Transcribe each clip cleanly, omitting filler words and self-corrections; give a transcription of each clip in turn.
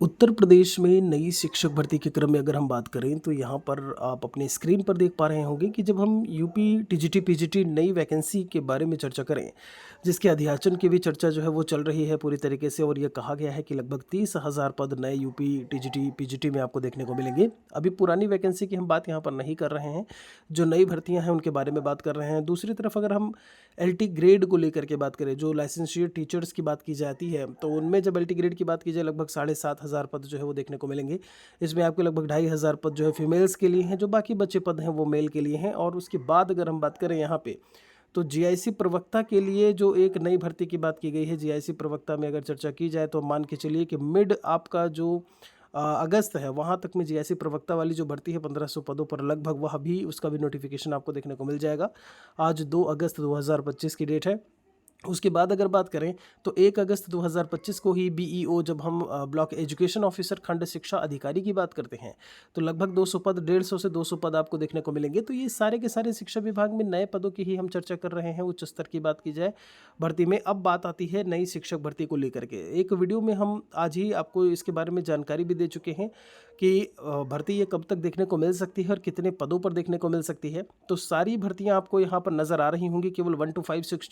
उत्तर प्रदेश में नई शिक्षक भर्ती के क्रम में अगर हम बात करें तो यहाँ पर आप अपने स्क्रीन पर देख पा रहे होंगे कि जब हम यूपी टीजीटी पीजीटी नई वैकेंसी के बारे में चर्चा करें, जिसके अध्याचन की भी चर्चा जो है वो चल रही है पूरी तरीके से, और ये कहा गया है कि लगभग 30,000 पद नए यूपी टीजीटी पीजीटी में आपको देखने को मिलेंगे। अभी पुरानी वैकेंसी की हम बात यहाँ पर नहीं कर रहे हैं, जो नई भर्तियाँ हैं उनके बारे में बात कर रहे हैं। दूसरी तरफ अगर हम एलटी ग्रेड को लेकर के बात करें, जो लाइसेंशिएट टीचर्स की बात की जाती है, तो उनमें जब एलटी ग्रेड की बात की जाए लगभग 7,500 पद जो है वो देखने को मिलेंगे। इसमें आपको लगभग 2,500 पद जो है फीमेल्स के लिए हैं, जो बाकी बचे पद हैं वो मेल के लिए हैं। और उसके बाद अगर हम बात करें यहाँ पे, तो जीआईसी प्रवक्ता के लिए जो एक नई भर्ती की बात की गई है, जीआईसी प्रवक्ता में अगर चर्चा की जाए तो मान के चलिए कि मिड आपका जो अगस्त है वहाँ तक में जीआईसी प्रवक्ता वाली जो भर्ती है 1,500 पदों पर लगभग, वह भी उसका भी नोटिफिकेशन आपको देखने को मिल जाएगा। आज 2 अगस्त 2025 की डेट है। उसके बाद अगर बात करें तो 1 अगस्त 2025 को ही बीईओ, जब हम ब्लॉक एजुकेशन ऑफिसर खंड शिक्षा अधिकारी की बात करते हैं, तो लगभग 200 पद, 150 से 200 पद आपको देखने को मिलेंगे। तो ये सारे के सारे शिक्षा विभाग में नए पदों की ही हम चर्चा कर रहे हैं, उच्च स्तर की बात की जाए भर्ती में। अब बात आती है नई शिक्षक भर्ती को लेकर के। एक वीडियो में हम आज ही आपको इसके बारे में जानकारी भी दे चुके हैं कि भर्ती ये कब तक देखने को मिल सकती है और कितने पदों पर देखने को मिल सकती है। तो सारी भर्तियां आपको यहाँ पर नज़र आ रही होंगी। केवल 1 to 5 6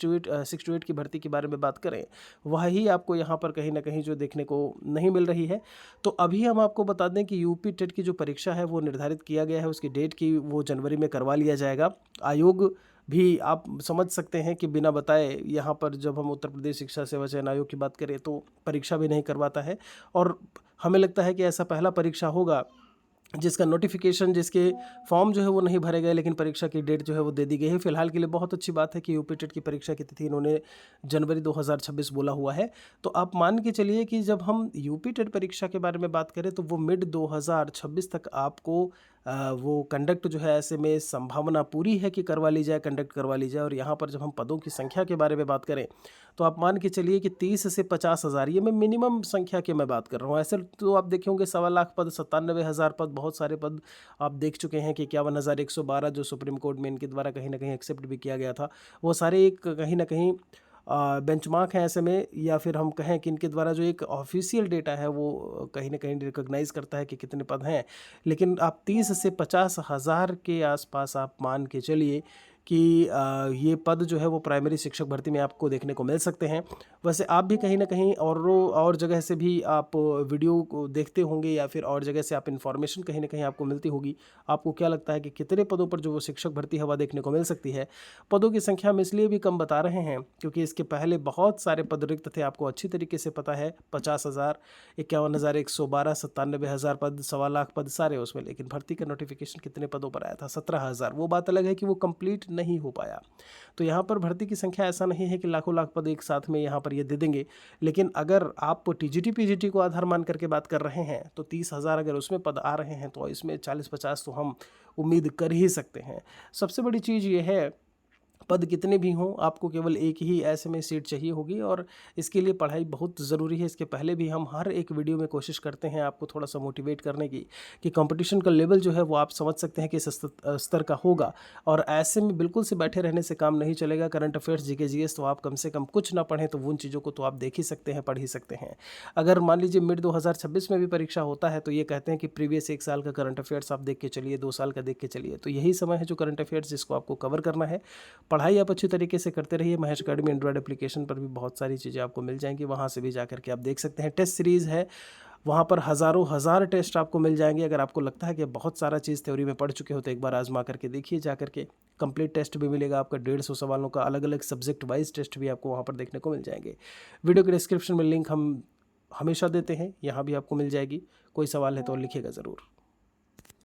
to 8 की भर्ती के बारे में बात करें, वह ही आपको यहाँ पर कहीं ना कहीं जो देखने को नहीं मिल रही है। तो अभी हम आपको बता दें कि यूपी टेट की जो परीक्षा है वो निर्धारित किया गया है, उसकी डेट की वो जनवरी में करवा लिया जाएगा। आयोग भी आप समझ सकते हैं कि बिना बताए यहाँ पर जब हम उत्तर प्रदेश शिक्षा सेवा चयन आयोग की बात करें तो परीक्षा भी नहीं करवाता है। और हमें लगता है कि ऐसा पहला परीक्षा होगा जिसका नोटिफिकेशन, जिसके फॉर्म जो है वो नहीं भरे गए, लेकिन परीक्षा की डेट जो है वो दे दी गई है। फिलहाल के लिए बहुत अच्छी बात है कि यूपी टेट की परीक्षा की तिथि इन्होंने जनवरी 2026 बोला हुआ है। तो आप मान के चलिए कि जब हम यूपी टेट परीक्षा के बारे में बात करें तो वो मिड 2026 तक आपको वो कंडक्ट जो है, ऐसे में संभावना पूरी है कि करवा ली जाए, कंडक्ट करवा ली जाए। और यहाँ पर जब हम पदों की संख्या के बारे में बात करें तो आप मान के चलिए कि 30 से 50,000, ये मैं मिनिमम संख्या की मैं बात कर रहा हूँ। ऐसे तो आप देखे होंगे 1,25,000 पद, 97,000 पद, बहुत सारे पद आप देख चुके हैं कि 51,112 जो सुप्रीम कोर्ट में इनके द्वारा कहीं ना कहीं एक्सेप्ट भी किया गया था, वो सारे एक कहीं ना कहीं बेंचमार्क हैं ऐसे में, या फिर हम कहें कि इनके द्वारा जो एक ऑफिशियल डेटा है वो कहीं ना कहीं रिकॉग्नाइज करता है कि कितने पद हैं। लेकिन आप 30 से 50,000 के आसपास आप मान के चलिए कि ये पद जो है वो प्राइमरी शिक्षक भर्ती में आपको देखने को मिल सकते हैं। वैसे आप भी कहीं ना कहीं और जगह से भी आप वीडियो को देखते होंगे, या फिर और जगह से आप इन्फॉर्मेशन कहीं ना कहीं आपको मिलती होगी। आपको क्या लगता है कि कितने पदों पर जो वो शिक्षक भर्ती हवा देखने को मिल सकती है? पदों की संख्या हम इसलिए भी कम बता रहे हैं क्योंकि इसके पहले बहुत सारे पद रिक्त थे, आपको अच्छी तरीके से पता है। 50,000, 51,112, 97,000 पद, 1,25,000 पद सारे उसमें। लेकिन भर्ती का नोटिफिकेशन कितने पदों पर आया था? 17,000। वो बात अलग है कि वो कंप्लीट नहीं हो पाया। तो यहाँ पर भर्ती की संख्या ऐसा नहीं है कि लाखों लाख पद एक साथ में यहाँ पर ये दे देंगे। लेकिन अगर आप टीजीटी पीजीटी को आधार मान करके बात कर रहे हैं तो 30,000 अगर उसमें पद आ रहे हैं तो इसमें 40-50 तो हम उम्मीद कर ही सकते हैं। सबसे बड़ी चीज़ ये है, पद कितने भी हों आपको केवल एक ही ऐसे में सीट चाहिए होगी, और इसके लिए पढ़ाई बहुत ज़रूरी है। इसके पहले भी हम हर एक वीडियो में कोशिश करते हैं आपको थोड़ा सा मोटिवेट करने की कि कंपटीशन का लेवल जो है वो आप समझ सकते हैं कि इस स्तर का होगा। और ऐसे में बिल्कुल से बैठे रहने से काम नहीं चलेगा। करंट अफेयर्स, जीके जीएस तो आप कम से कम कुछ ना पढ़ें तो उन चीज़ों को तो आप देख ही सकते हैं, पढ़ ही सकते हैं। अगर मान लीजिए मिड 2026 में भी परीक्षा होता है तो ये कहते हैं कि प्रीवियस 1 साल का करंट अफेयर्स आप देख के चलिए, 2 साल का देख के चलिए। तो यही समय है जो करंट अफेयर्स जिसको आपको कवर करना है। पढ़ाई आप अच्छी तरीके से करते रहिए। महेश अकेडमी एंड्रॉयड एप्लीकेशन पर भी बहुत सारी चीज़ें आपको मिल जाएंगी, वहाँ से भी जा करके आप देख सकते हैं। टेस्ट सीरीज़ है, वहाँ पर हज़ारों हज़ार टेस्ट आपको मिल जाएंगे। अगर आपको लगता है कि बहुत सारा चीज़ थ्योरी में पढ़ चुके हो तो एक बार आजमा करके देखिए जा करके। कंप्लीट टेस्ट भी मिलेगा आपका, 150 सवालों का अलग अलग सब्जेक्ट वाइज टेस्ट भी आपको वहाँ पर देखने को मिल जाएंगे। वीडियो के डिस्क्रिप्शन में लिंक हम हमेशा देते हैं, यहाँ भी आपको मिल जाएगी। कोई सवाल है तो लिखिएगा ज़रूर।